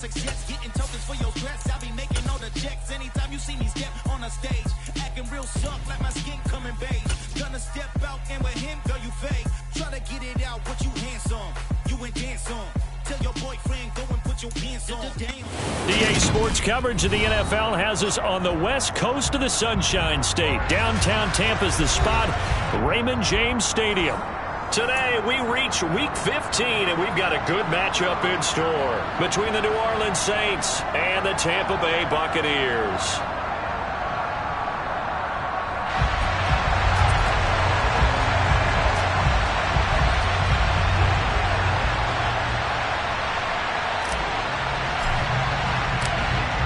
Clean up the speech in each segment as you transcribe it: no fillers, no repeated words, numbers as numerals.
Success, getting tokens for your dress. I be making all the checks anytime you see me step on a stage. Acting real soft like my skin coming beige. Gonna step out and with him, girl, you fake. Try to get it out, but you handsome. You ain't dance on. Tell your boyfriend, go and put your pants on. DA Sports coverage of the NFL has us on the west coast of the Sunshine State. Downtown Tampa's the spot, Raymond James Stadium. Today, we reach Week 15, and we've got a good matchup in store between the New Orleans Saints and the Tampa Bay Buccaneers.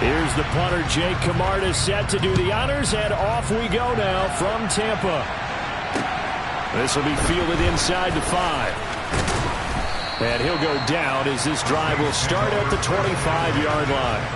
Here's the punter, Jake Camarda, set to do the honors, and off we go now from Tampa. This will be fielded inside the 5. And he'll go down as this drive will start at the 25-yard line.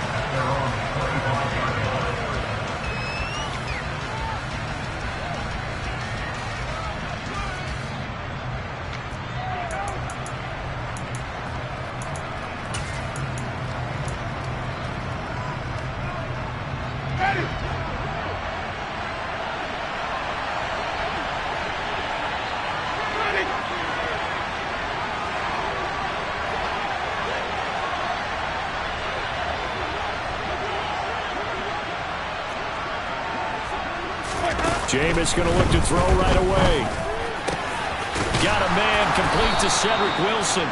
Jameis going to look to throw right away. Got a man complete to Cedric Wilson.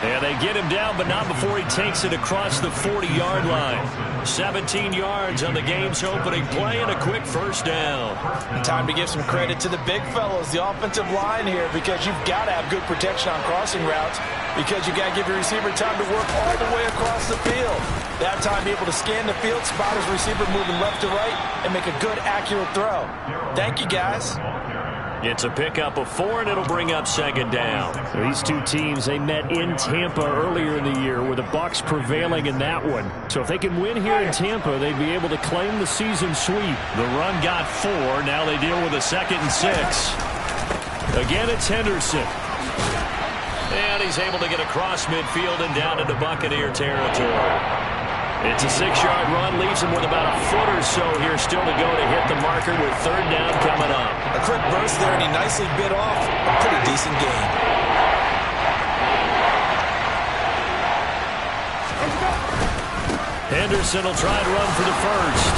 And they get him down, but not before he takes it across the 40-yard line. 17 yards on the game's opening play and a quick first down. Time to give some credit to the big fellows, the offensive line here, because you've got to have good protection on crossing routes, because you've got to give your receiver time to work all the way across the field. That time, be able to scan the field, spot his receiver moving left to right, and make a good, accurate throw. Thank you, guys. It's a pickup of 4, and it'll bring up second down. These two teams, they met in Tampa earlier in the year, with the Bucs prevailing in that one. So if they can win here in Tampa, they'd be able to claim the season sweep. The run got 4. Now they deal with a 2nd and 6. Again, it's Henderson. And he's able to get across midfield and down into Buccaneer territory. It's a 6-yard run, leaves him with about a foot or so here still to go to hit the marker with third down coming up. A quick burst there, and he nicely bit off a pretty decent gain. Henderson will try and run for the first.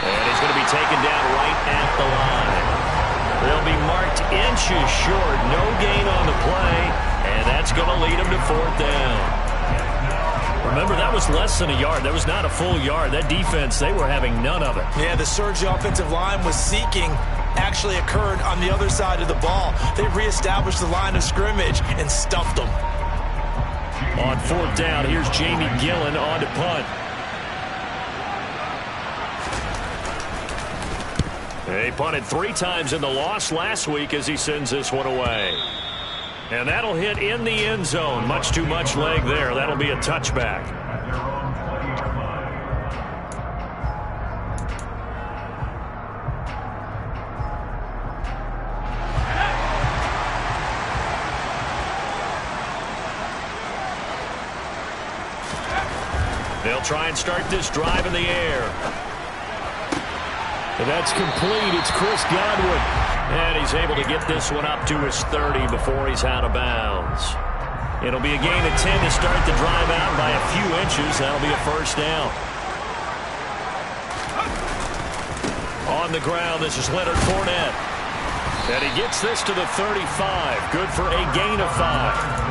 And he's going to be taken down right at the line. They'll be marked inches short, no gain on the play, and that's going to lead him to fourth down. Remember, that was less than a yard. That was not a full yard. That defense, they were having none of it. Yeah, the surge the offensive line was seeking actually occurred on the other side of the ball. They reestablished the line of scrimmage and stuffed them. On fourth down, here's Jamie Gillen on to punt. They punted 3 times in the loss last week as he sends this one away. And that'll hit in the end zone. Much too much leg there. That'll be a touchback. They'll try and start this drive in the air. And that's complete. It's Chris Godwin. And he's able to get this one up to his 30 before he's out of bounds. It'll be a gain of 10 to start the drive out by a few inches. That'll be a first down. On the ground, this is Leonard Fournette. And he gets this to the 35. Good for a gain of 5.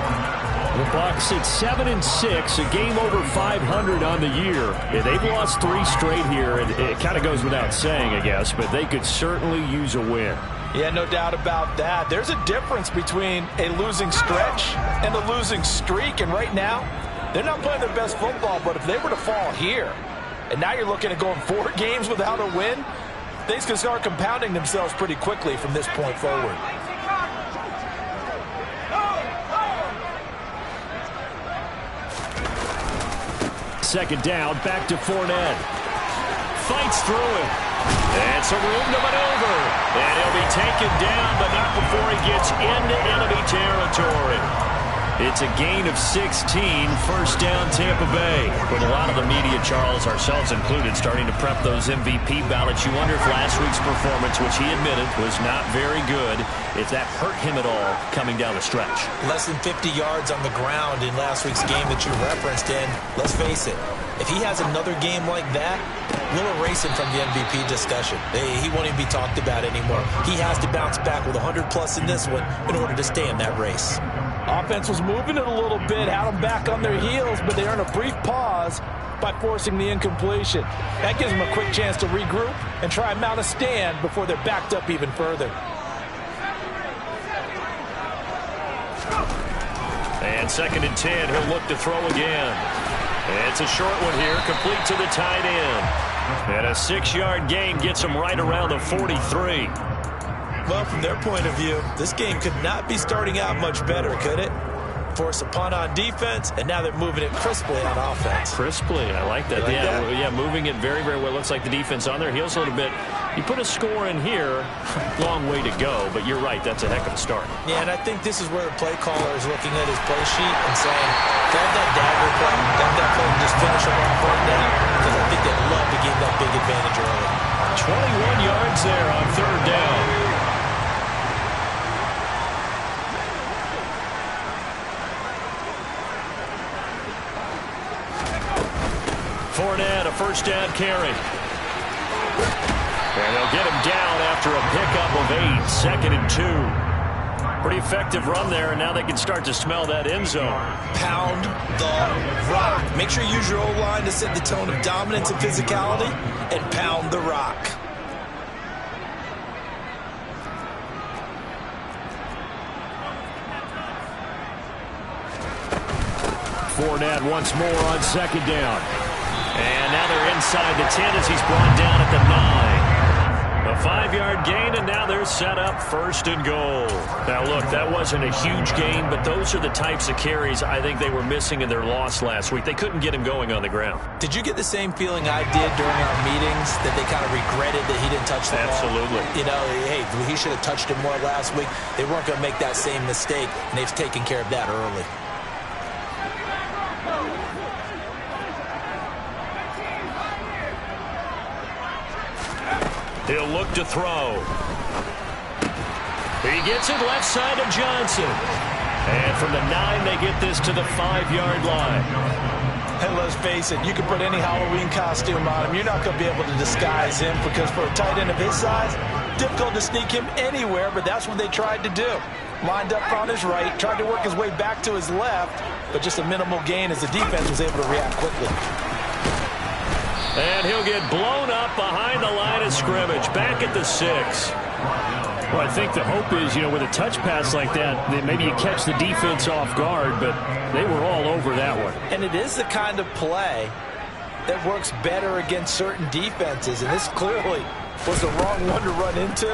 The Bucs at 7-6, a game over 500 on the year. Yeah, they've lost 3 straight here, and it kind of goes without saying, I guess, but they could certainly use a win. Yeah, no doubt about that. There's a difference between a losing stretch and a losing streak, and right now, they're not playing their best football, but if they were to fall here, and now you're looking at going 4 games without a win, things can start compounding themselves pretty quickly from this point forward. Second down, back to Fournette. Fights through it. And some room to maneuver. And he'll be taken down, but not before he gets into enemy territory. It's a gain of 16, first down Tampa Bay. With a lot of the media, Charles, ourselves included, starting to prep those MVP ballots, you wonder if last week's performance, which he admitted was not very good, if that hurt him at all coming down the stretch. Less than 50 yards on the ground in last week's game that you referenced, and let's face it, if he has another game like that, we'll erase him from the MVP discussion. He won't even be talked about anymore. He has to bounce back with 100-plus in this one in order to stay in that race. Offense was moving it a little bit, had them back on their heels, but they earned a brief pause by forcing the incompletion. That gives them a quick chance to regroup and try and mount a stand before they're backed up even further. And 2nd and 10, he'll look to throw again. It's a short one here, complete to the tight end. And a 6-yard gain gets him right around the 43. Well, from their point of view, this game could not be starting out much better, could it? Force a punt on defense, and now they're moving it crisply on offense. Crisply, I like that. Yeah, moving it very, very well. Looks like the defense on their heels a little bit. You put a score in here, long way to go, but you're right, that's a heck of a start. Yeah, and I think this is where the play caller is looking at his play sheet and saying, grab that dagger play, grab that play and just finish them on 4th down, because I think they'd love to gain that big advantage early. 21 yards there on 3rd down. Fournette, a first down carry. And they'll get him down after a pickup of 8, 2nd and 2. Pretty effective run there, and now they can start to smell that end zone. Pound the rock. Make sure you use your O-line to set the tone of dominance and physicality, and pound the rock. Fournette once more on 2nd down. And now they're inside the 10 as he's brought down at the 9. A 5-yard gain, and now they're set up 1st and goal. Now, look, that wasn't a huge gain, but those are the types of carries I think they were missing in their loss last week. They couldn't get him going on the ground. Did you get the same feeling I did during our meetings, that they kind of regretted that he didn't touch the ball? Absolutely. You know, hey, he should have touched him more last week. They weren't going to make that same mistake, and they've taken care of that early. He'll look to throw. He gets it left side of Johnson. And from the 9, they get this to the 5-yard line. And let's face it, you can put any Halloween costume on him. You're not going to be able to disguise him, because for a tight end of his size, difficult to sneak him anywhere, but that's what they tried to do. Lined up on his right, tried to work his way back to his left, but just a minimal gain as the defense was able to react quickly. And he'll get blown up behind the line of scrimmage, back at the 6. Well, I think the hope is, you know, with a touch pass like that maybe you catch the defense off guard, but they were all over that one. And it is the kind of play that works better against certain defenses, and this clearly was the wrong one to run into.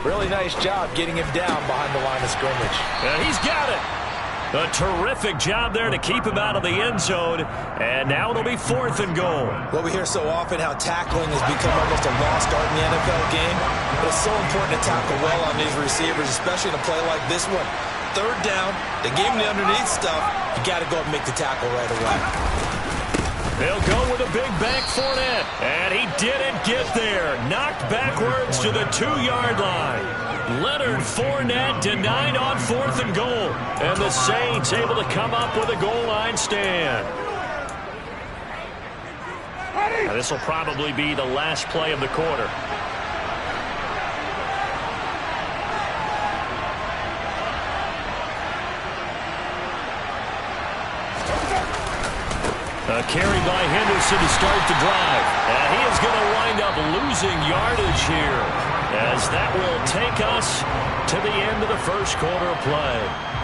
Really nice job getting him down behind the line of scrimmage. And he's got it. A terrific job there to keep him out of the end zone. And now it'll be 4th and goal. Well, we hear so often how tackling has become almost a lost art in the NFL game. But it's so important to tackle well on these receivers, especially in a play like this one. 3rd down, they gave him the underneath stuff. You got to go and make the tackle right away. They'll go with a big bank Fournette. And he didn't get there. Knocked backwards to the 2-yard line. Leonard Fournette denied on 4th and goal. And the Saints able to come up with a goal line stand. Now, this will probably be the last play of the quarter. A carry by Henderson to start the drive. And he is going to wind up losing yardage here, as that will take us to the end of the first quarter of play.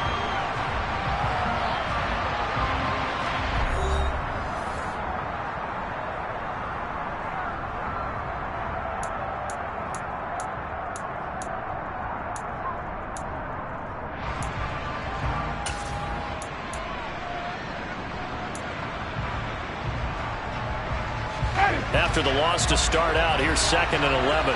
After the loss to start out, here's 2nd and 11.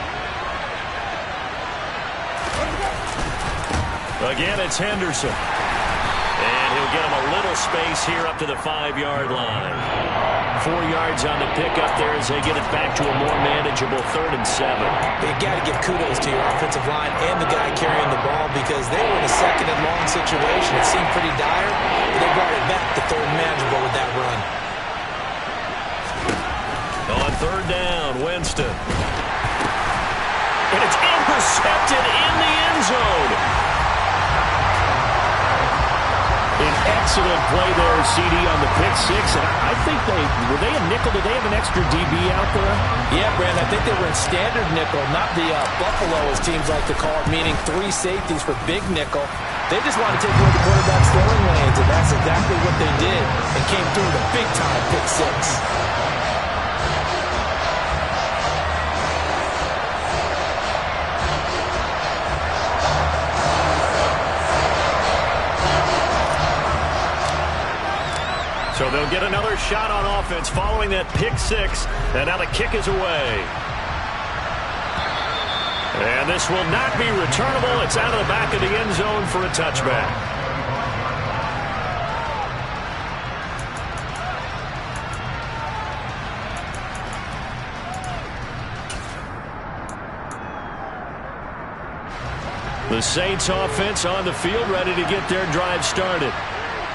Again, it's Henderson. And And he'll get him a little space here up to the 5-yard line. 4 yards on the pickup there as they get it back to a more manageable 3rd and 7. You got to give kudos to your offensive line and the guy carrying the ball because they were in a 2nd and long situation. It seemed pretty dire, but they brought it back to 3rd and manageable with that run. On 3rd down, Winston. And it's intercepted in the end zone. An excellent play there, CD, on the pick 6. And I think were they a nickel? Did they have an extra DB out there? Yeah, Brandon, I think they were in standard nickel, not the Buffalo, as teams like to call it, meaning 3 safeties for big nickel. They just wanted to take away the quarterback's throwing lanes, and that's exactly what they did and came through the big-time pick 6. So they'll get another shot on offense following that pick 6. And now the kick is away. And this will not be returnable. It's out of the back of the end zone for a touchback. The Saints offense on the field ready to get their drive started.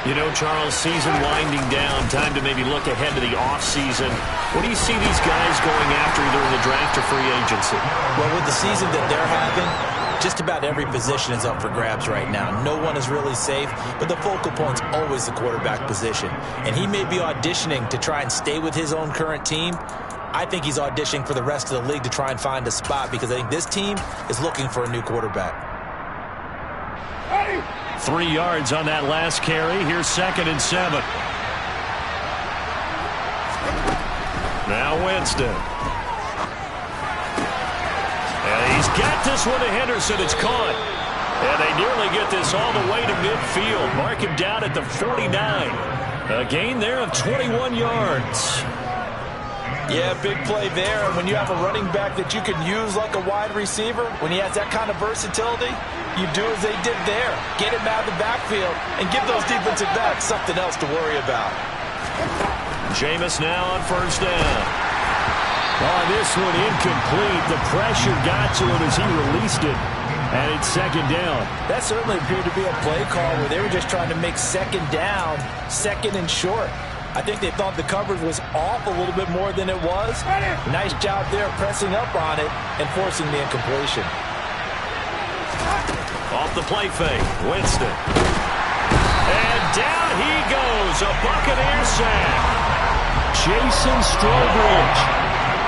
You know, Charles, season winding down, time to maybe look ahead to the offseason. What do you see these guys going after either in the draft or free agency? Well, with the season that they're having, just about every position is up for grabs right now. No one is really safe, but the focal point's always the quarterback position. And he may be auditioning to try and stay with his own current team. I think he's auditioning for the rest of the league to try and find a spot because I think this team is looking for a new quarterback. 3 yards on that last carry. Here's 2nd and 7. Now Winston. And he's got this one to Henderson. It's caught. And they nearly get this all the way to midfield. Mark him down at the 49. A gain there of 21 yards. Yeah, big play there. And when you have a running back that you can use like a wide receiver, when he has that kind of versatility, you do as they did there. Get him out of the backfield and give those defensive backs something else to worry about. Jameis now on 1st down. Oh, this one incomplete. The pressure got to him as he released it. And it's 2nd down. That certainly appeared to be a play call where they were just trying to make 2nd down, 2nd and short. I think they thought the coverage was off a little bit more than it was. Nice job there pressing up on it and forcing the incompletion. Off the play fake, Winston. And down he goes, a Buccaneer sack. Jason Strowbridge.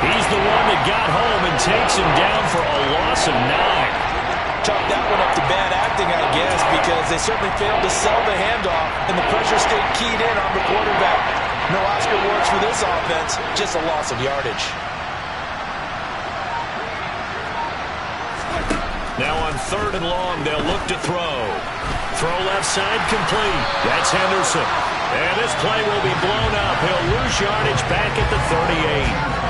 He's the one that got home and takes him down for a loss of 9. Chalk that one up to bad acting, I guess, because they certainly failed to sell the handoff, and the pressure stayed keyed in on the quarterback. No Oscar awards for this offense, just a loss of yardage. Now on 3rd and long, they'll look to throw. Throw left side complete. That's Henderson. And this play will be blown up. He'll lose yardage back at the 38.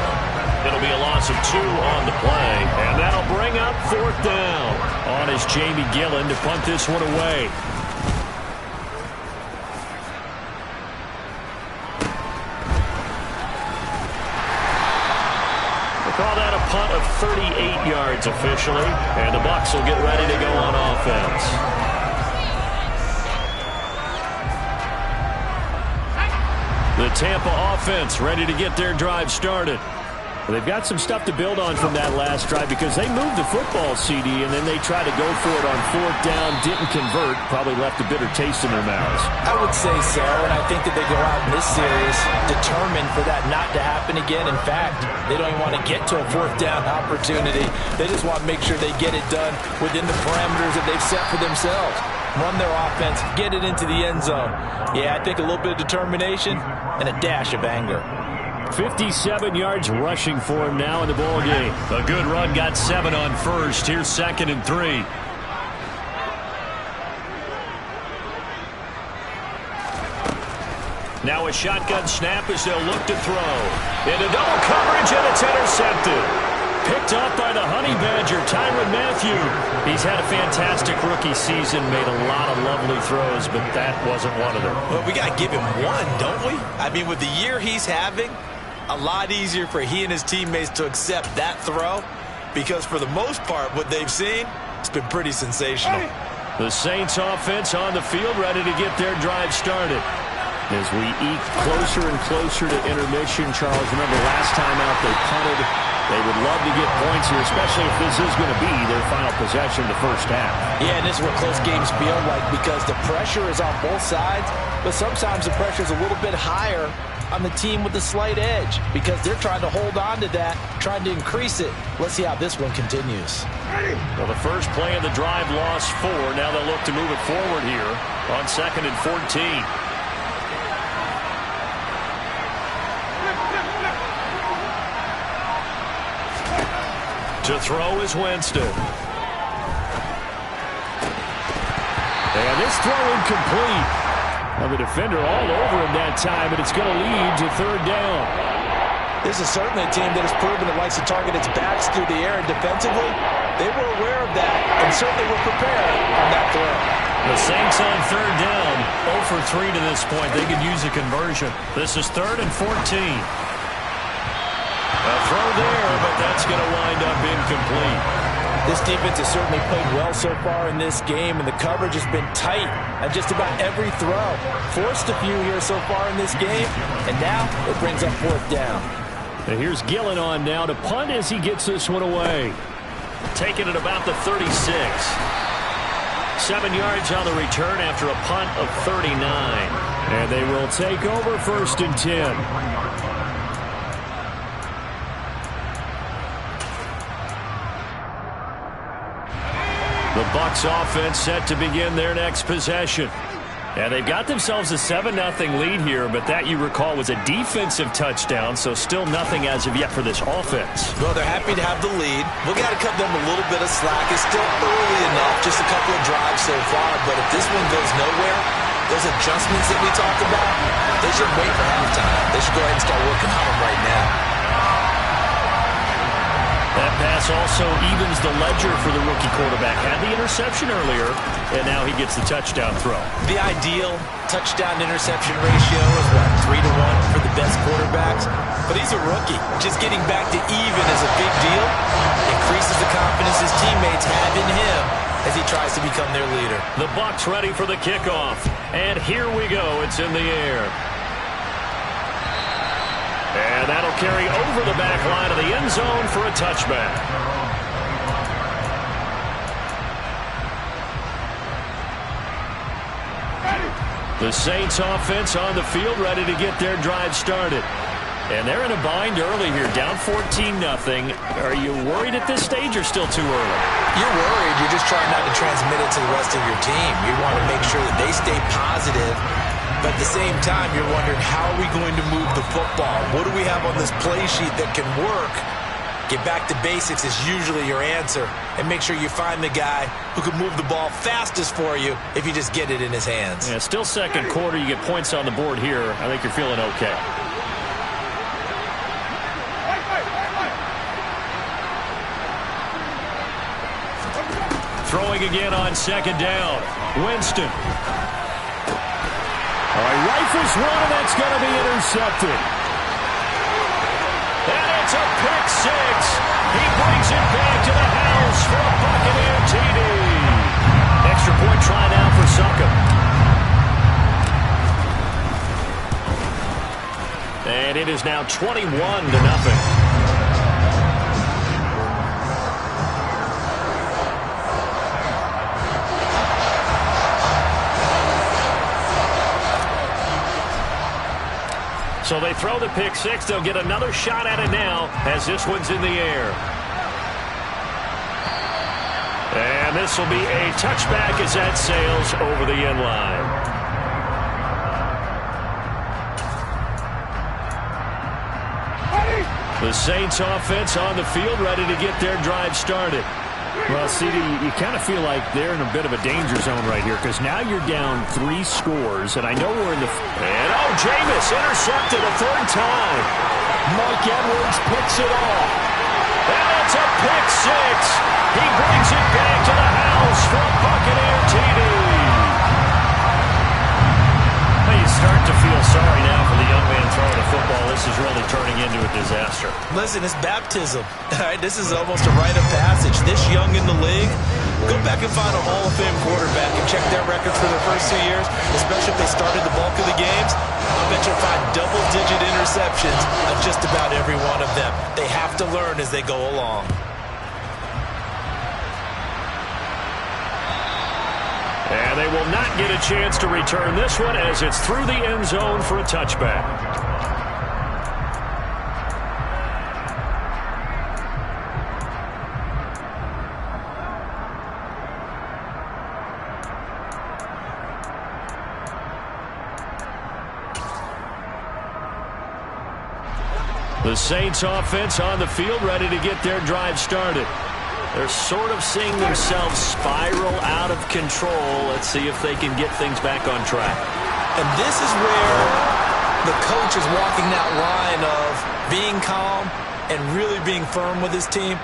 It'll be a loss of 2 on the play. And that'll bring up 4th down. On is Jamie Gillen to punt this one away. We'll call that a punt of 38 yards officially. And the Bucs will get ready to go on offense. The Tampa offense ready to get their drive started. Well, they've got some stuff to build on from that last drive because they moved the football, CD, and then they tried to go for it on 4th down, didn't convert, probably left a bitter taste in their mouths. I would say so, and I think that they go out in this series determined for that not to happen again. In fact, they don't even want to get to a 4th down opportunity. They just want to make sure they get it done within the parameters that they've set for themselves. Run their offense, get it into the end zone. Yeah, I think a little bit of determination and a dash of anger. 57 yards rushing for him now in the ball game. A good run, got 7 on 1st. Here's 2nd and 3. Now a shotgun snap as they'll look to throw. Into double coverage, and it's intercepted. picked up by the Honey Badger, Tyrann Mathieu. He's had a fantastic rookie season, made a lot of lovely throws, but that wasn't one of them. Well, we got to give him one, don't we? I mean, with the year he's having, a lot easier for he and his teammates to accept that throw, because for the most part, what they've seen, it's been pretty sensational. The Saints offense on the field, ready to get their drive started. As we eke closer and closer to intermission, Charles, remember last time out they punted. They would love to get points here, especially if this is going to be their final possession of the first half. Yeah, and this is what close games feel like because the pressure is on both sides, but sometimes the pressure is a little bit higher on the team with the slight edge because they're trying to hold on to that, trying to increase it. Let's see how this one continues. Well, the first play of the drive lost 4. Now they'll look to move it forward here on 2nd and 14. To throw is Winston. And this throw incomplete. Now the defender all over him that time, but it's going to lead to 3rd down. This is certainly a team that has proven it likes to target its backs through the air, and defensively, they were aware of that and certainly were prepared on that throw. The Saints on 3rd down, 0 for 3 to this point. They could use a conversion. This is 3rd and 14. A throw there, but that's going to wind up incomplete. This defense has certainly played well so far in this game, and the coverage has been tight on just about every throw. Forced a few here so far in this game, and now it brings up 4th down. And here's Gillen on now to punt as he gets this one away. Taking it about the 36. 7 yards on the return after a punt of 39. And they will take over 1st and 10. The Bucs offense set to begin their next possession. And they've got themselves a 7-0 lead here, but that, you recall, was a defensive touchdown, so still nothing as of yet for this offense. Well, they're happy to have the lead. We've got to cut them a little bit of slack. It's still early enough, just a couple of drives so far, but if this one goes nowhere, those adjustments that we talked about, they should wait for halftime. They should go ahead and start working on them right now. That pass also evens the ledger for the rookie quarterback. Had the interception earlier, and now he gets the touchdown throw. The ideal touchdown-interception ratio is, what, 3 to 1 for the best quarterbacks? But he's a rookie. Just getting back to even is a big deal. Increases the confidence his teammates have in him as he tries to become their leader. The Bucs ready for the kickoff. And here we go. It's in the air. And that'll carry over the back line of the end zone for a touchback. The Saints offense on the field ready to get their drive started. And they're in a bind early here, down 14-0. Are you worried at this stage or still too early? You're worried. You're just trying not to transmit it to the rest of your team. You want to make sure that they stay positive. But at the same time, you're wondering, how are we going to move the football? What do we have on this play sheet that can work? Get back to basics is usually your answer. And make sure you find the guy who can move the ball fastest for you if you just get it in his hands. Yeah, still 2nd quarter. You get points on the board here. I think you're feeling okay. Throwing again on 2nd down. Winston. All right, rifles one, and that's going to be intercepted. And it's a pick 6. He brings it back to the house for a Buccaneer TD. Extra point try now for Succop. And it is now 21-0. So they throw the pick 6. They'll get another shot at it now as this one's in the air. And this will be a touchback as that sails over the end line. The Saints offense on the field ready to get their drive started. Well, CD, you kind of feel like they're in a bit of a danger zone right here because now you're down 3 scores, and I know we're in the... And, Jameis intercepted a 3rd time. Mike Edwards picks it off. And it's a pick six. He brings it back to the house for Buccaneer TD. You start to feel sorry now for the young man throwing the football. This is really turning into a disaster. Listen, it's baptism. All right, this is almost a rite of passage. This young in the league, go back and find a Hall of Fame quarterback and check their records for their first 2 years, especially if they started the bulk of the games. I bet you'll find double-digit interceptions on just about every one of them. They have to learn as they go along. And they will not get a chance to return this one as it's through the end zone for a touchback. The Saints offense on the field ready to get their drive started. They're sort of seeing themselves spiral out of control. Let's see if they can get things back on track. And this is where the coach is walking that line of being calm and really being firm with his team.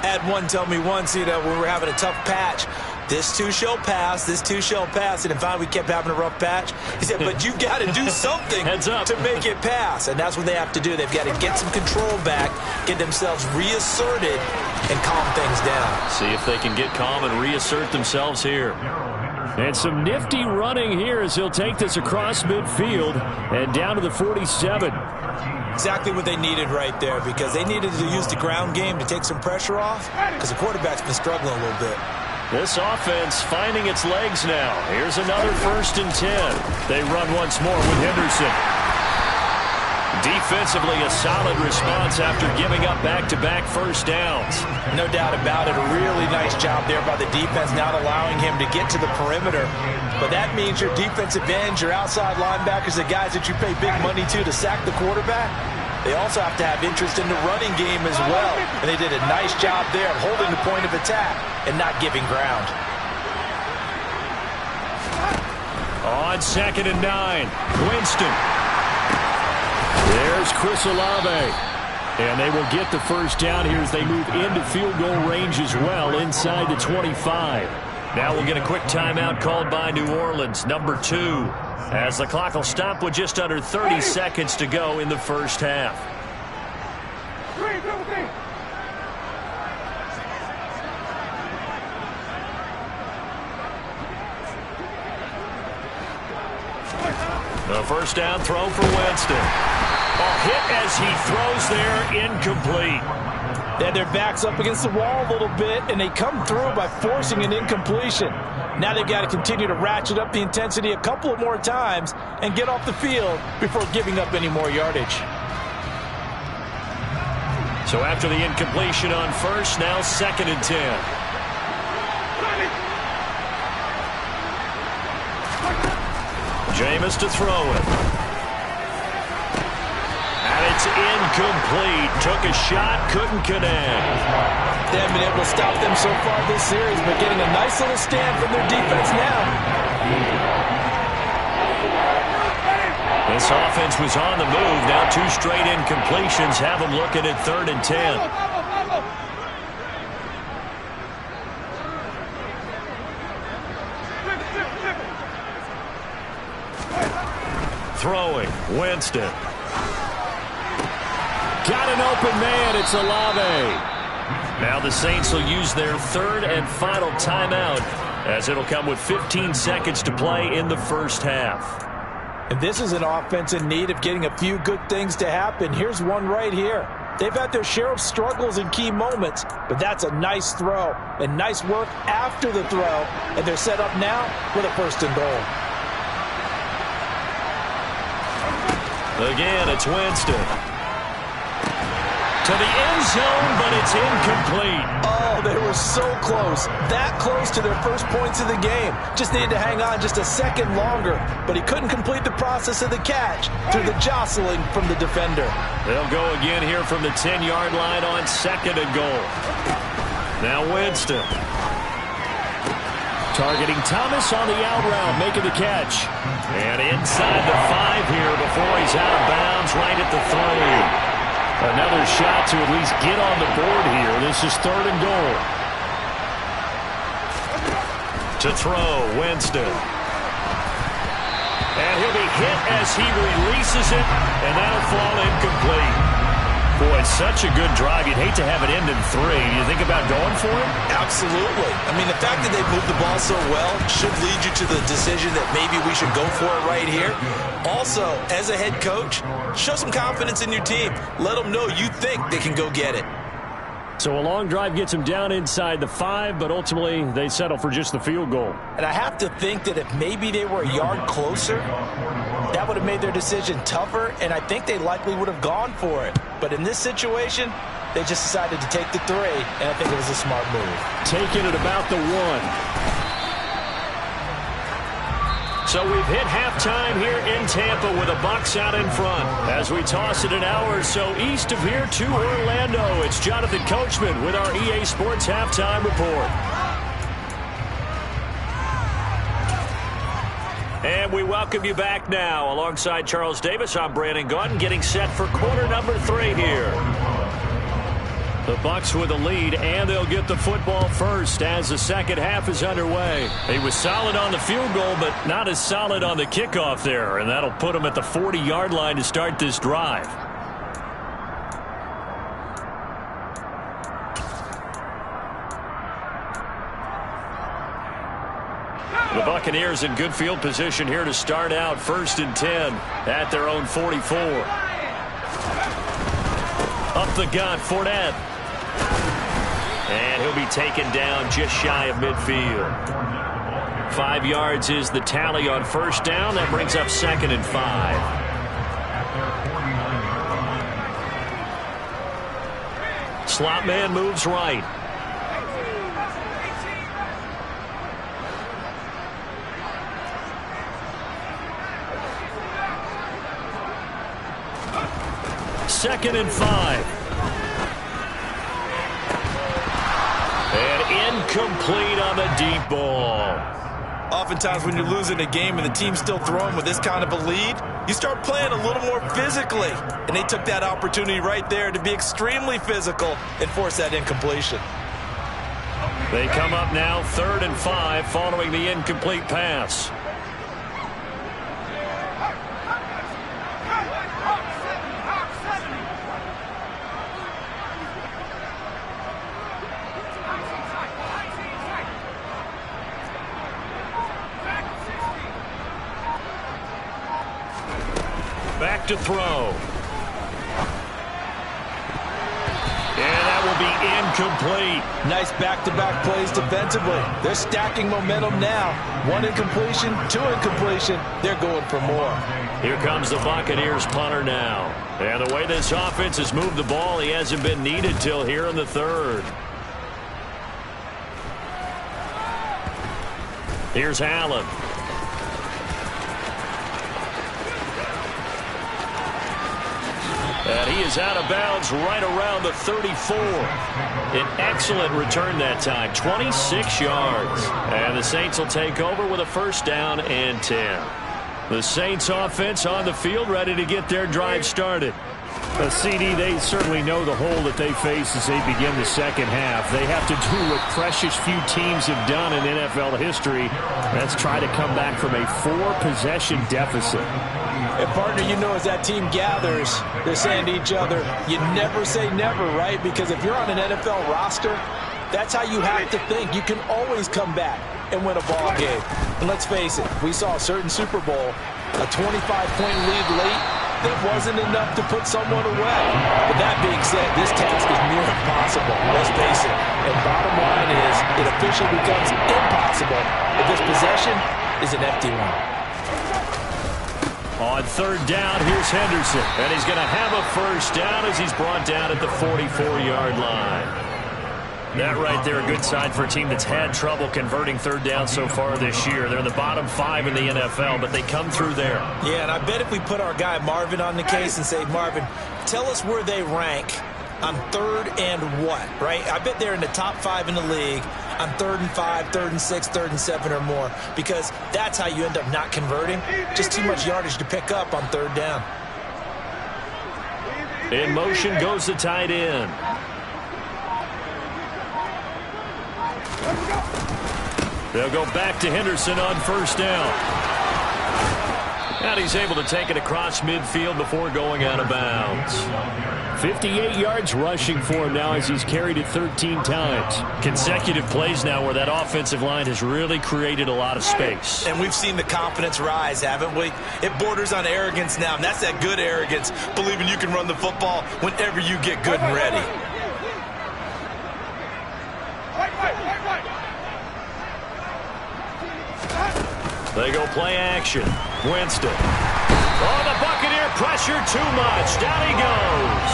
I had one tell me once, when we were having a tough patch, this too shall pass, this too shall pass. And in fact, we kept having a rough patch. He said, but you got to do something to make it pass. And that's what they have to do. They've got to get some control back, get themselves reasserted, and calm things down. See if they can get calm and reassert themselves here. And some nifty running here as he'll take this across midfield and down to the 47. Exactly what they needed right there, because they needed to use the ground game to take some pressure off, because the quarterback's been struggling a little bit. This offense finding its legs now. Here's another 1st and 10. They run once more with Henderson. Defensively, a solid response after giving up back-to-back first downs. No doubt about it. A really nice job there by the defense, not allowing him to get to the perimeter. But that means your defensive ends, your outside linebackers, the guys that you pay big money to sack the quarterback, they also have to have interest in the running game as well. And they did a nice job there of holding the point of attack and not giving ground. On 2nd and 9, Winston. There's Chris Olave. And they will get the first down here as they move into field goal range as well inside the 25. Now we'll get a quick timeout called by New Orleans, number 2, as the clock will stop with just under 30 seconds to go in the first half. The first down throw for Winston. A hit as he throws there, incomplete. They had their backs up against the wall a little bit, and they come through by forcing an incompletion. Now they've got to continue to ratchet up the intensity a couple of more times and get off the field before giving up any more yardage. So after the incompletion on first, now 2nd and 10. Jameis to throw it. And it's incomplete. Took a shot, couldn't connect. They haven't been able to stop them so far this series, but getting a nice little stand from their defense now. This offense was on the move. Now 2 straight incompletions have them looking at 3rd and 10. Throwing, Winston. Got an open man, it's Olave. Now the Saints will use their 3rd and final timeout as it'll come with 15 seconds to play in the first half. And this is an offense in need of getting a few good things to happen. Here's one right here. They've had their share of struggles in key moments, but that's a nice throw and nice work after the throw, and they're set up now with a 1st and goal. Again, it's Winston. To the end zone, but it's incomplete. Oh, they were so close. That close to their first points of the game. Just needed to hang on just a second longer, but he couldn't complete the process of the catch through the jostling from the defender. They'll go again here from the 10-yard line on 2nd and goal. Now Winston. Targeting Thomas on the out route, making the catch. And inside the 5 here before he's out of bounds right at the 3. Another shot to at least get on the board here. This is 3rd and goal. To throw, Winston. And he'll be hit as he releases it, and that'll fall incomplete. Boy, it's such a good drive. You'd hate to have it end in 3. Do you think about going for it? Absolutely. I mean, the fact that they moved the ball so well should lead you to the decision that maybe we should go for it right here. Also, as a head coach, show some confidence in your team. Let them know you think they can go get it. So a long drive gets them down inside the 5, but ultimately they settle for just the field goal. And I have to think that if maybe they were a yard closer, that would have made their decision tougher, and I think they likely would have gone for it. But in this situation, they just decided to take the 3, and I think it was a smart move. Taking it about the 1. So we've hit halftime here in Tampa with the Bucs out in front. As we toss it an hour or so east of here to Orlando, it's Jonathan Coachman with our EA Sports Halftime Report. And we welcome you back now. Alongside Charles Davis, I'm Brandon Gaudin, getting set for quarter number 3 here. The Bucs with a lead, and they'll get the football first as the second half is underway. He was solid on the field goal, but not as solid on the kickoff there, and that'll put him at the 40-yard line to start this drive. The Buccaneers in good field position here to start out 1st and 10 at their own 44. Up the gut, Fournette. And he'll be taken down just shy of midfield. 5 yards is the tally on 1st down. That brings up 2nd and 5. Slot man moves right. Second and 5. And incomplete on the deep ball. Oftentimes when you're losing a game and the team's still throwing with this kind of a lead, you start playing a little more physically. And they took that opportunity right there to be extremely physical and force that incompletion. They come up now 3rd and 5 following the incomplete pass. Back to throw. And that will be incomplete. Nice back-to-back plays defensively. They're stacking momentum now. 1 incompletion, 2 incompletion. They're going for more. Here comes the Buccaneers punter now. And the way this offense has moved the ball, he hasn't been needed till here in the 3rd. Here's Allen. And he is out of bounds right around the 34. An excellent return that time, 26 yards. And the Saints will take over with a 1st down and 10. The Saints offense on the field, ready to get their drive started. CD, they certainly know the hole that they face as they begin the second half. They have to do what precious few teams have done in NFL history. That's try to come back from a 4-possession deficit. And, partner, you know as that team gathers, they're saying to each other, you never say never, right? Because if you're on an NFL roster, that's how you have to think. You can always come back and win a ball game. And let's face it, we saw a certain Super Bowl, a 25-point lead late, that wasn't enough to put someone away. But that being said, this task is near impossible. Let's face it. And bottom line is, it officially becomes impossible if this possession is an empty one. On 3rd down, here's Henderson. And he's going to have a 1st down as he's brought down at the 44-yard line. That right there, a good sign for a team that's had trouble converting 3rd down so far this year. They're in the bottom 5 in the NFL, but they come through there. Yeah, and I bet if we put our guy Marvin on the case and say, Marvin, tell us where they rank on 3rd and what, right? I bet they're in the top 5 in the league on 3rd and 5, 3rd and 6, 3rd and 7 or more, because that's how you end up not converting. Just too much yardage to pick up on 3rd down. In motion goes the tight end. They'll go back to Henderson on first down. And he's able to take it across midfield before going out of bounds. 58 yards rushing for him now as he's carried it 13 times. Consecutive plays now where that offensive line has really created a lot of space. And we've seen the confidence rise, haven't we? It borders on arrogance now, and that's that good arrogance, believing you can run the football whenever you get good and ready. They go play action. Winston. Oh, the Buccaneer pressure too much. Down he goes.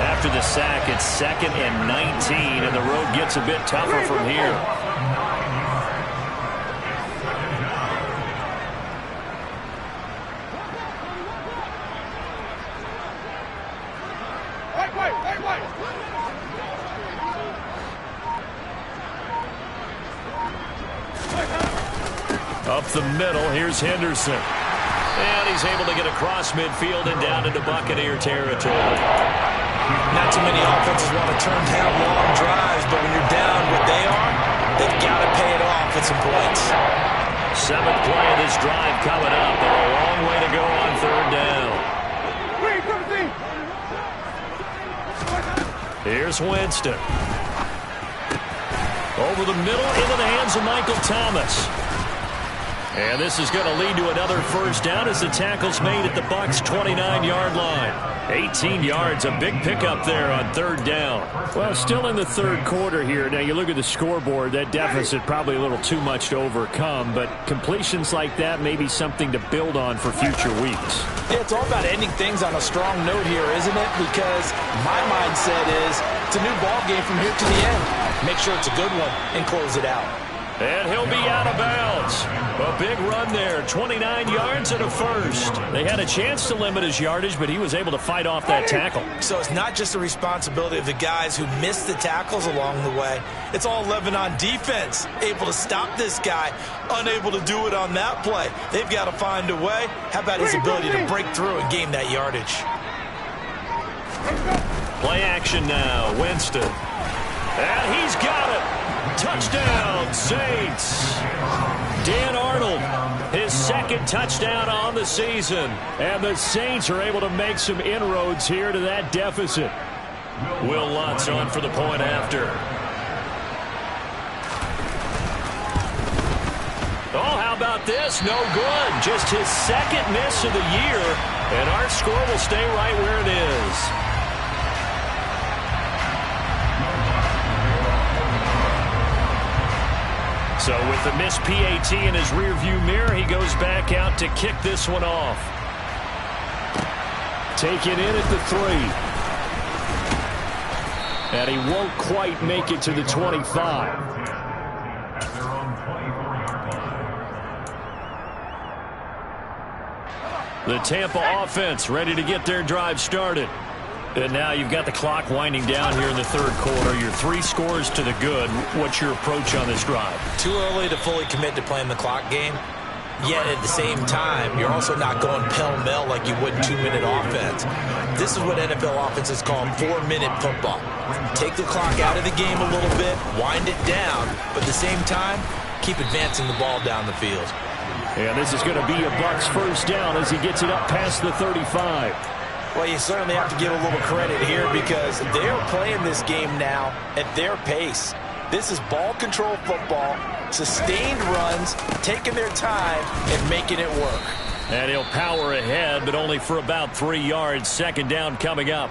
After the sack, it's 2nd and 19, and the road gets a bit tougher from here. Up the middle, here's Henderson. And he's able to get across midfield and down into Buccaneer territory. Not too many offenses want to turn down long drives, but when you're down what they are, they've got to pay it off with some points. 7th play of this drive coming up, and a long way to go on 3rd down. Here's Winston. Over the middle into the hands of Michael Thomas. And this is going to lead to another first down as the tackle's made at the Bucs' 29-yard line. 18 yards, a big pickup there on 3rd down. Well, still in the 3rd quarter here. Now, you look at the scoreboard, that deficit probably a little too much to overcome, but completions like that may be something to build on for future weeks. Yeah, it's all about ending things on a strong note here, isn't it? Because my mindset is it's a new ball game from here to the end. Make sure it's a good one and close it out. And he'll be out of bounds. A big run there, 29 yards and a first. They had a chance to limit his yardage, but he was able to fight off that tackle. So it's not just the responsibility of the guys who missed the tackles along the way. It's all 11 on defense, able to stop this guy, unable to do it on that play. They've got to find a way. How about his ability to break through and gain that yardage? Play action now, Winston. And he's got it. Touchdown, Saints. Dan Arnold, his 2nd touchdown on the season. And the Saints are able to make some inroads here to that deficit. Will Lutz on for the point after. Oh, how about this? No good. Just his 2nd miss of the year. And our score will stay right where it is. So with the missed PAT in his rearview mirror, he goes back out to kick this one off. Taken in at the 3. And he won't quite make it to the 25. The Tampa offense ready to get their drive started. And now you've got the clock winding down here in the 3rd quarter. Your 3 scores to the good. What's your approach on this drive? Too early to fully commit to playing the clock game. Yet at the same time, you're also not going pell-mell like you would 2-minute offense. This is what NFL offenses call 4-minute football. Take the clock out of the game a little bit, wind it down, but at the same time, keep advancing the ball down the field. And this is going to be a Bucs first down as he gets it up past the 35. Well, you certainly have to give a little credit here because they're playing this game now at their pace. This is ball control football, sustained runs, taking their time and making it work. And he'll power ahead, but only for about 3 yards. 2nd down coming up.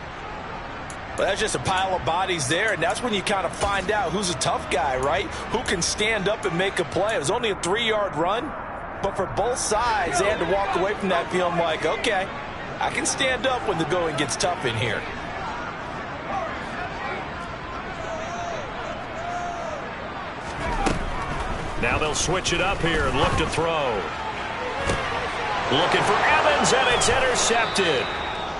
But that's just a pile of bodies there, and that's when you kind of find out who's a tough guy, right? Who can stand up and make a play. It was only a 3-yard run, but for both sides, they had to walk away from that feeling like, okay, I can stand up when the going gets tough in here. Now they'll switch it up here and look to throw. Looking for Evans, and it's intercepted.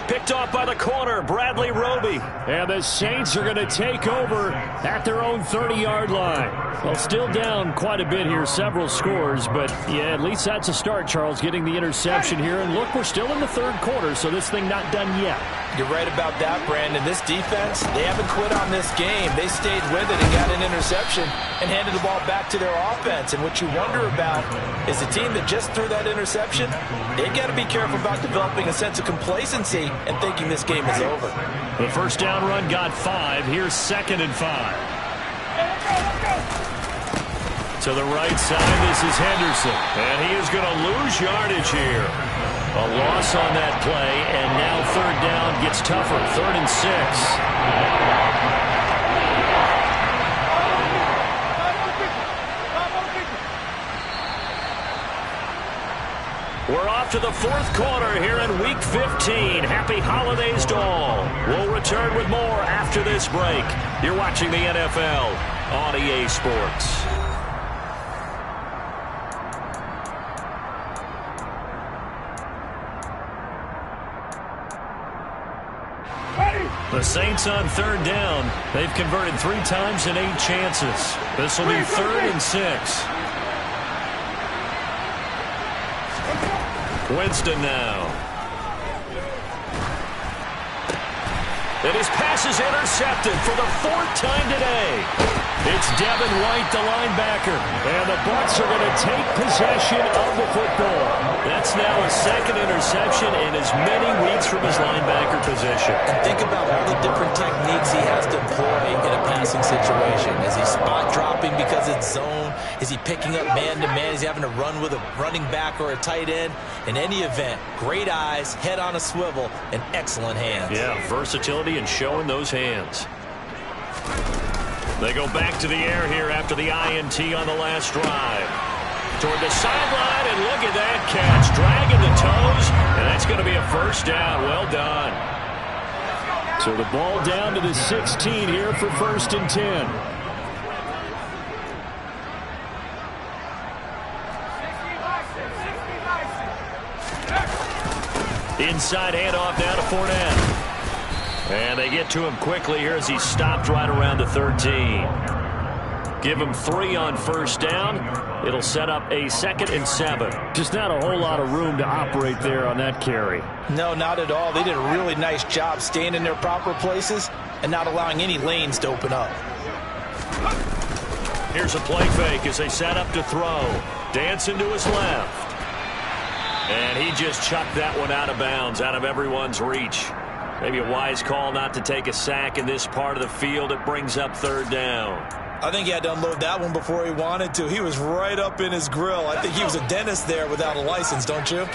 Picked off by the corner, Bradley Roby. And the Saints are going to take over at their own 30-yard line. Well, still down quite a bit here, several scores. But, yeah, at least that's a start, Charles, getting the interception here. And, look, we're still in the third quarter, so this thing not done yet. You're right about that, Brandon. This defense, they haven't quit on this game. They stayed with it and got an interception and handed the ball back to their offense. And what you wonder about is the team that just threw that interception, they got to be careful about developing a sense of complacency and thinking this game is over. The first down run got 5. Here's 2nd and 5. To the right side, this is Henderson. And he is going to lose yardage here. A loss on that play, and now 3rd down gets tougher. 3rd and 6. We're off to the 4th quarter here in Week 15. Happy holidays to all. We'll return with more after this break. You're watching the NFL on EA Sports. The Saints on 3rd down. They've converted 3 times in 8 chances. This will be 3rd and 6. Winston now. And his pass is intercepted for the 4th time today. It's Devin White, the linebacker. And the Bucs are going to take possession of the football. That's now a 2nd interception in as many weeks from his linebacker position. And think about all the different techniques he has to employ in a passing situation. Is he spot dropping because it's zone? Is he picking up man-to-man? Is he having to run with a running back or a tight end? In any event, great eyes, head on a swivel, and excellent hands. Yeah, versatility and showing those hands. They go back to the air here after the INT on the last drive. Toward the sideline, and look at that catch. Dragging the toes, and that's going to be a 1st down. Well done. So the ball down to the 16 here for 1st and 10. Inside handoff down to Fournette. And they get to him quickly here as he stopped right around the 13. Give him 3 on 1st down. It'll set up a 2nd and 7. Just not a whole lot of room to operate there on that carry. No, not at all. They did a really nice job staying in their proper places and not allowing any lanes to open up. Here's a play fake as they set up to throw. Dancing to his left. And he just chucked that one out of bounds, out of everyone's reach. Maybe a wise call not to take a sack in this part of the field. It brings up 3rd down. I think he had to unload that one before he wanted to. He was right up in his grill. I think he was a dentist there without a license, don't you?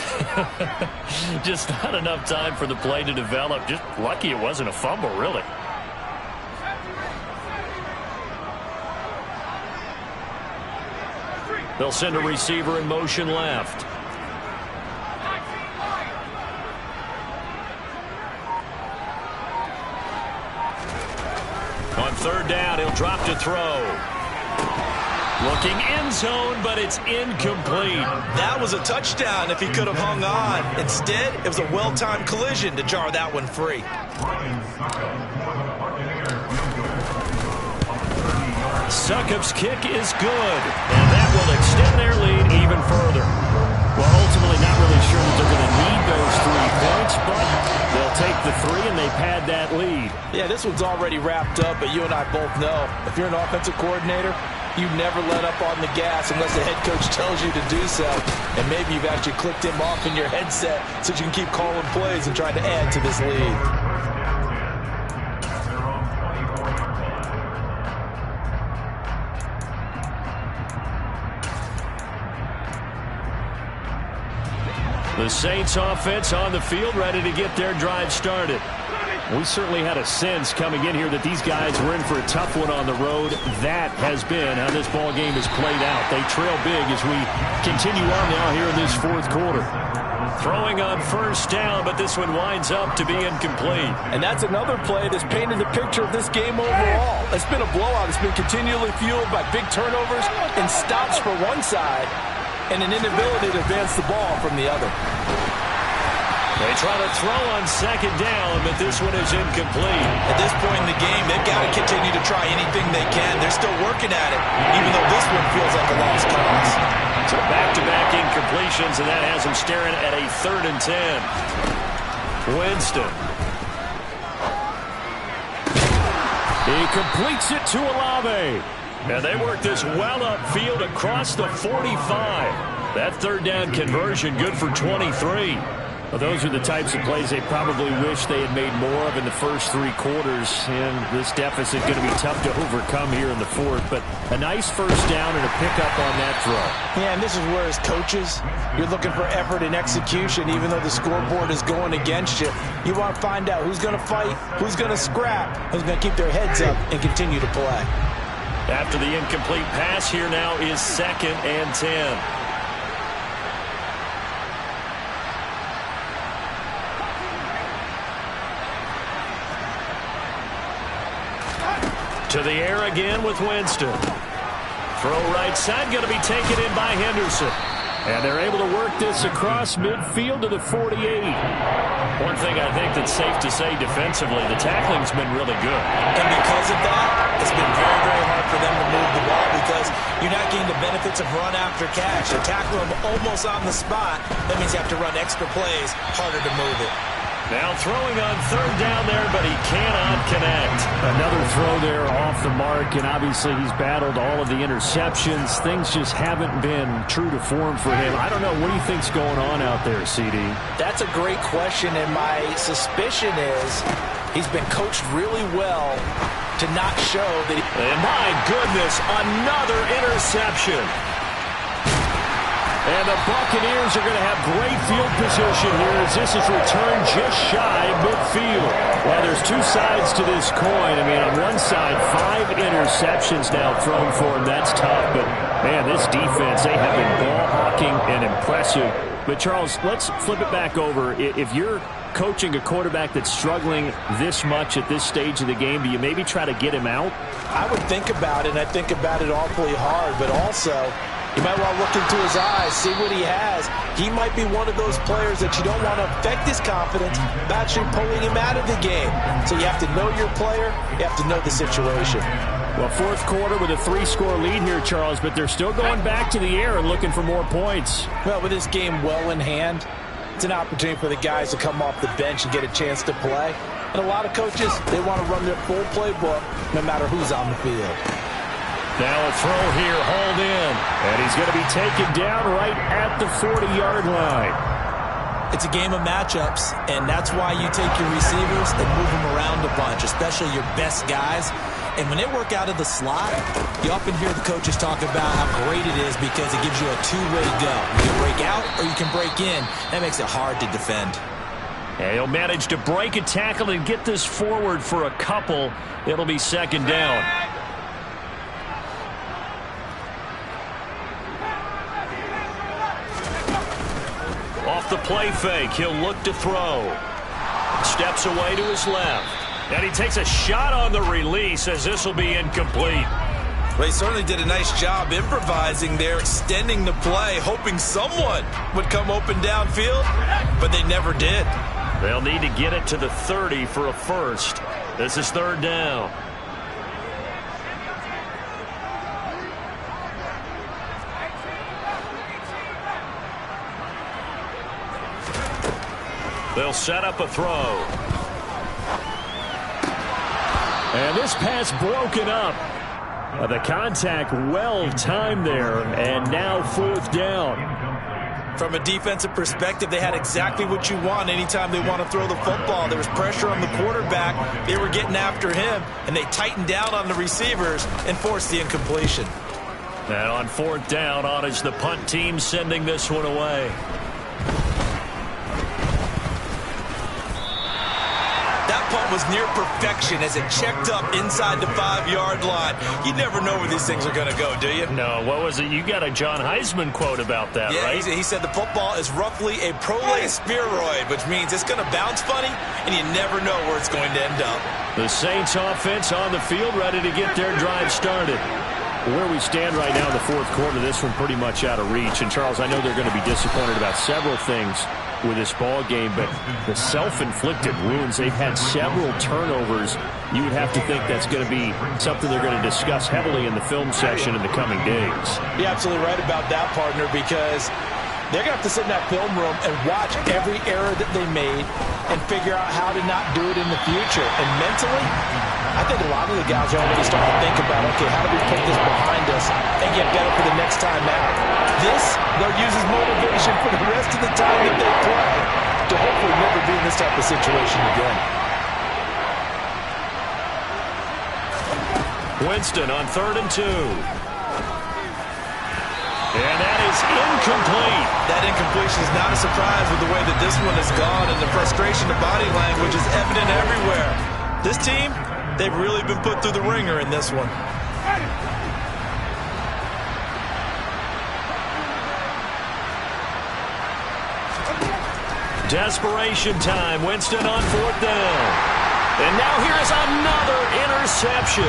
Just not enough time for the play to develop. Just lucky it wasn't a fumble, really. They'll send a receiver in motion left. On 3rd down, he'll drop to throw. Looking end zone, but it's incomplete. That was a touchdown if he could have hung on. Instead, it was a well-timed collision to jar that one free. Succop's kick is good, and that will extend their lead even further. Well, ultimately not really sure that they're going to need those 3 points, but they'll take the 3 and they pad that lead. Yeah, this one's already wrapped up, but you and I both know if you're an offensive coordinator, you never let up on the gas unless the head coach tells you to do so. And maybe you've actually clicked him off in your headset so you can keep calling plays and trying to add to this lead. The Saints offense on the field, ready to get their drive started. We certainly had a sense coming in here that these guys were in for a tough one on the road. That has been how this ball game has played out. They trail big as we continue on now here in this 4th quarter. Throwing on 1st down, but this one winds up to be incomplete. And that's another play that's painted the picture of this game overall. It's been a blowout. It's been continually fueled by big turnovers and stops for one side and an inability to advance the ball from the other. They try to throw on second down, but this one is incomplete. At this point in the game, they've got to continue to try anything they can. They're still working at it, even though this one feels like a lost cause. So back-to-back incompletions, and that has them staring at a 3rd and 10. Winston. He completes it to Olave. And they work this well upfield across the 45. That 3rd down conversion good for 23. Well, those are the types of plays they probably wish they had made more of in the first 3 quarters. And this deficit going to be tough to overcome here in the 4th. But a nice first down and a pickup on that throw. Yeah, and this is where, as coaches, you're looking for effort and execution, even though the scoreboard is going against you. You want to find out who's going to fight, who's going to scrap, who's going to keep their heads up and continue to play. After the incomplete pass, here now is 2nd and 10. To the air again with Winston. Throw right side, going to be taken in by Henderson. And they're able to work this across midfield to the 48. One thing I think that's safe to say defensively, the tackling's been really good. And because of that, it's been very, very hard for them to move the ball because you're not getting the benefits of run after catch. You tackle them almost on the spot. That means you have to run extra plays, harder to move it. Now throwing on 3rd down there, but he cannot connect. Another throw there off the mark, and obviously he's battled all of the interceptions. Things just haven't been true to form for him. I don't know. What do you think's going on out there, CD? That's a great question, and my suspicion is he's been coached really well to not show that he... And my goodness, another interception. And the Buccaneers are going to have great field position here as this is returned just shy of midfield. Well, there's 2 sides to this coin. I mean, on one side, 5 interceptions now thrown for him. That's tough, but, man, this defense, they have been ball hawking and impressive. But, Charles, let's flip it back over. If you're coaching a quarterback that's struggling this much at this stage of the game, do you maybe try to get him out? I would think about it, and I think about it awfully hard, but also... you might want to look into his eyes, see what he has. He might be one of those players that you don't want to affect his confidence by actually pulling him out of the game. So you have to know your player. You have to know the situation. Well, 4th quarter with a 3-score lead here, Charles, but they're still going back to the air and looking for more points. Well, with this game well in hand, it's an opportunity for the guys to come off the bench and get a chance to play. And a lot of coaches, they want to run their full playbook no matter who's on the field. Now a throw here, hauled in. And he's going to be taken down right at the 40-yard line. It's a game of matchups, and that's why you take your receivers and move them around a bunch, especially your best guys. And when they work out of the slot, you often hear the coaches talk about how great it is because it gives you a 2-way go. You can break out or you can break in. That makes it hard to defend. And he'll manage to break a tackle and get this forward for a couple. It'll be 2nd down. Off the play fake, he'll look to throw. Steps away to his left. And he takes a shot on the release as this will be incomplete. Well, he certainly did a nice job improvising there, extending the play, hoping someone would come open downfield, but they never did. They'll need to get it to the 30 for a first. This is 3rd down. They'll set up a throw. And this pass broken up. The contact well timed there, and now 4th down. From a defensive perspective, they had exactly what you want anytime they want to throw the football. There was pressure on the quarterback. They were getting after him, and they tightened down on the receivers and forced the incompletion. And on 4th down, on is the punt team sending this one away. That punt was near perfection as it checked up inside the 5-yard line. You never know where these things are going to go, do you? No, what was it? You got a John Heisman quote about that, yeah, right? He said the football is roughly a prolate spheroid, which means it's going to bounce funny, and you never know where it's going to end up. The Saints offense on the field, ready to get their drive started. Where we stand right now in the 4th quarter, this one pretty much out of reach. And, Charles, I know they're going to be disappointed about several things. with this ball game, but the self-inflicted wounds, they've had several turnovers. You would have to think that's going to be something they're going to discuss heavily in the film session in the coming days. You're absolutely right about that, partner, because they're going to have to sit in that film room and watch every error that they made and figure out how to not do it in the future. And mentally, I think a lot of the guys are already starting to think about, okay, how do we put this behind us and get better for the next time out? This, they'll use as motivation for the rest of the time that they play to hopefully never be in this type of situation again. Winston on 3rd and 2. And that is incomplete. That incompletion is not a surprise with the way that this one has gone, and the frustration, the body language is evident everywhere. This team, they've really been put through the ringer in this one. Desperation time. Winston on 4th down. And now here's another interception.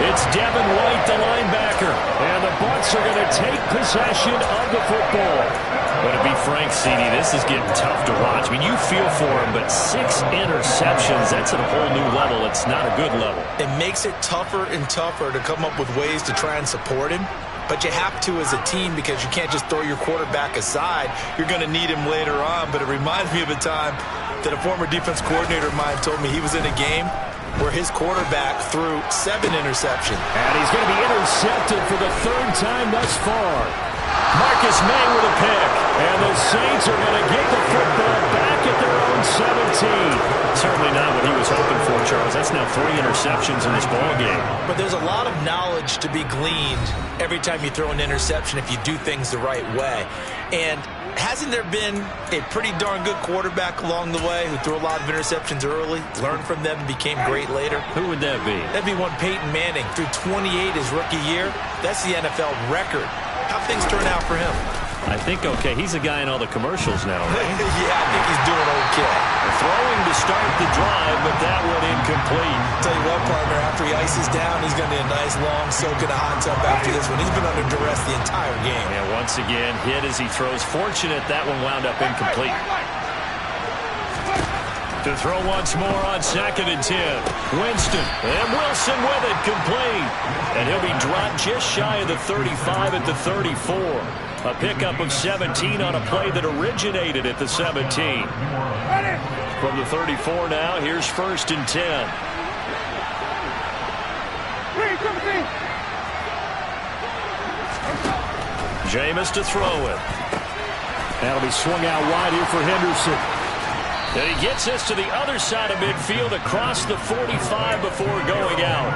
It's Devin White, the linebacker. And the Bucs are going to take possession of the football. But to be frank, CD, this is getting tough to watch. I mean, you feel for him, but 6 interceptions, that's at a whole new level. It's not a good level. It makes it tougher and tougher to come up with ways to try and support him. But you have to as a team because you can't just throw your quarterback aside. You're going to need him later on. But it reminds me of a time that a former defense coordinator of mine told me he was in a game where his quarterback threw 7 interceptions. And he's going to be intercepted for the 3rd time thus far. Marcus May with a pick. And the Saints are going to get the football back at their own 17. Certainly not what he was hoping for, Charles. That's now 3 interceptions in this ball game. But there's a lot of knowledge to be gleaned every time you throw an interception if you do things the right way. And hasn't there been a pretty darn good quarterback along the way who threw a lot of interceptions early, learned from them, and became great later? Who would that be? That'd be one Peyton Manning. Threw 28 his rookie year. That's the NFL record. How things turn out for him? I think okay. He's a guy in all the commercials now, right? Yeah, I think he's doing okay. Throwing to start the drive, but that one incomplete. Tell you what, partner, after he ices down, he's going to need a nice long soak in a hot tub after this one. He's been under duress the entire game. And once again, hit as he throws. Fortunate that one wound up incomplete. To throw once more on 2nd and 10. Winston and Wilson with it, complete. And he'll be dropped just shy of the 35 at the 34. A pickup of 17 on a play that originated at the 17. From the 34 now, here's 1st and 10. Jameis to throw it. That'll be swung out wide here for Henderson. And he gets this to the other side of midfield across the 45 before going out.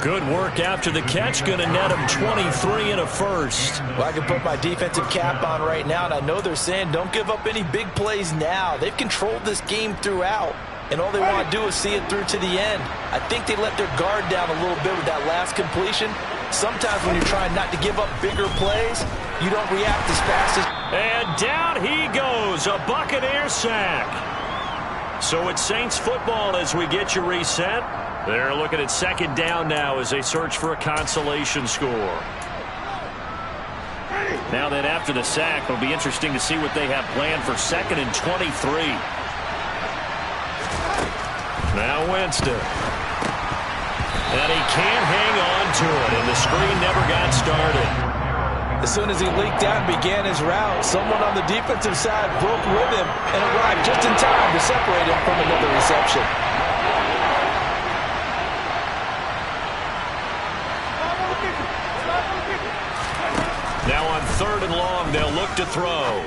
Good work after the catch. Going to net him 23 and a first. Well, I can put my defensive cap on right now, and I know they're saying don't give up any big plays now. They've controlled this game throughout, and all they want to do is see it through to the end. I think they let their guard down a little bit with that last completion. Sometimes when you're trying not to give up bigger plays, you don't react as fast as... And down he goes, a Buccaneer sack. So it's Saints football as we get you reset. They're looking at 2nd down now as they search for a consolation score. Now then, after the sack, it'll be interesting to see what they have planned for 2nd and 23. Now Winston. And he can't hang on to it, and the screen never got started. As soon as he leaked out and began his route, someone on the defensive side broke with him and arrived just in time to separate him from another reception. Now on 3rd and long, they'll look to throw.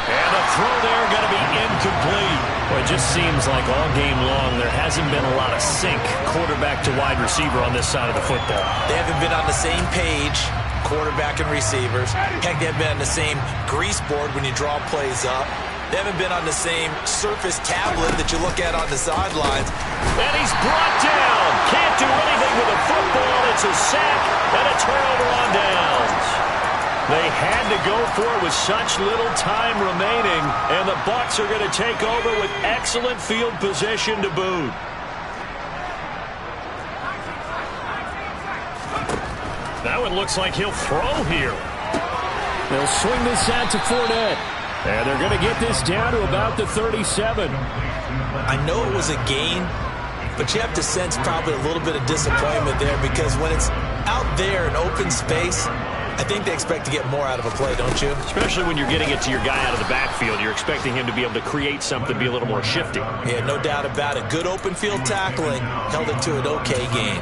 And the throw there going to be incomplete. Well, it just seems like all game long there hasn't been a lot of sync quarterback to wide receiver on this side of the football. They haven't been on the same page, quarterback and receivers. Heck, they haven't been on the same grease board when you draw plays up. They haven't been on the same surface tablet that you look at on the sidelines. And he's brought down. Can't do anything with the football. It's a sack and a turnover on downs. They had to go for it with such little time remaining, and the Bucs are going to take over with excellent field position to boot. Now it looks like he'll throw here. They'll swing this out to Fournette. And they're going to get this down to about the 37. I know it was a gain, but you have to sense probably a little bit of disappointment there, because when it's out there in open space, I think they expect to get more out of a play, don't you? Especially when you're getting it to your guy out of the backfield. You're expecting him to be able to create something, be a little more shifty. Yeah, no doubt about it. Good open field tackling held it to an okay game.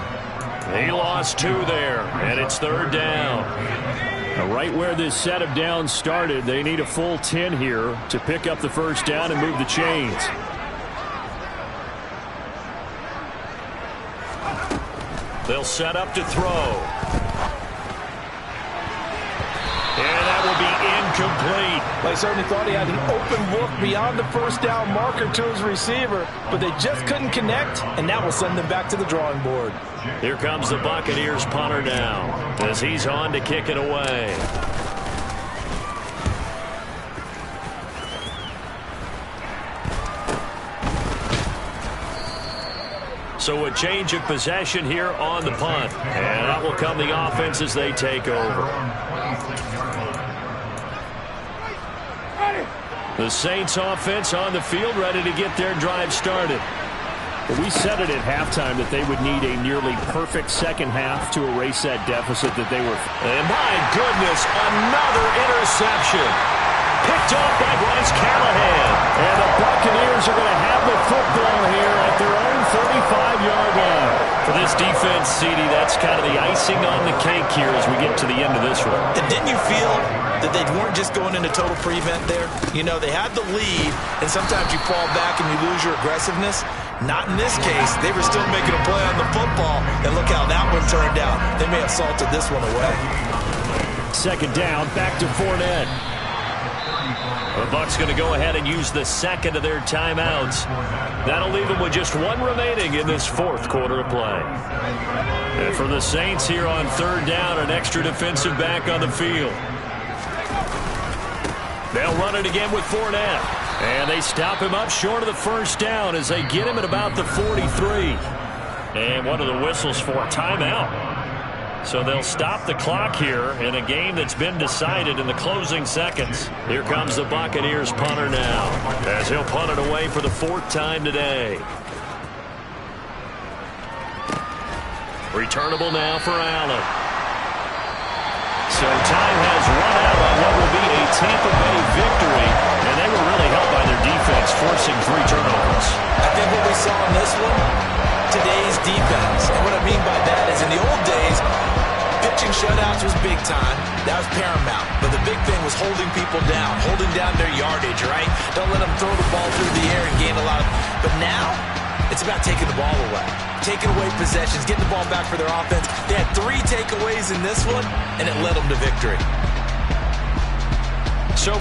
He lost 2 there, and it's 3rd down. Now, right where this set of downs started, they need a full 10 here to pick up the first down and move the chains. They'll set up to throw. And that will be incomplete. They certainly thought he had an open look beyond the first down marker to his receiver, but they just couldn't connect, and that will send them back to the drawing board. Here comes the Buccaneers punter now, as he's on to kick it away. So a change of possession here on the punt. And that will come the offense as they take over. The Saints offense on the field, ready to get their drive started. We said it at halftime that they would need a nearly perfect second half to erase that deficit that they were. And my goodness, another interception. Picked off by Bryce Callahan. And the Buccaneers are going to have the football here at their own 35-yard line. For this defense, CD, that's kind of the icing on the cake here as we get to the end of this one. And didn't you feel that they weren't just going into total prevent there? You know, they had the lead, and sometimes you fall back and you lose your aggressiveness. Not in this case. They were still making a play on the football, and look how that one turned out. They may have salted this one away. 2nd down, back to Fournette. The Bucs going to go ahead and use the second of their timeouts. That'll leave them with just 1 remaining in this 4th quarter of play. And for the Saints here on 3rd down, an extra defensive back on the field. They'll run it again with Fournette. And they stop him up short of the first down as they get him at about the 43. And one of the whistles for a timeout. So they'll stop the clock here in a game that's been decided in the closing seconds. Here comes the Buccaneers punter now, as he'll punt it away for the 4th time today. Returnable now for Allen. So time has run out on what will be a Tampa Bay victory, and they were really helped by their defense, forcing 3 turnovers. I think what we saw in this one, today's defense. And what I mean by that is in the old days, pitching shutouts was big time. That was paramount. But the big thing was holding people down, holding down their yardage, right? Don't let them throw the ball through the air and gain a lot of... But now, it's about taking the ball away. Taking away possessions, getting the ball back for their offense. They had 3 takeaways in this one, and it led them to victory. So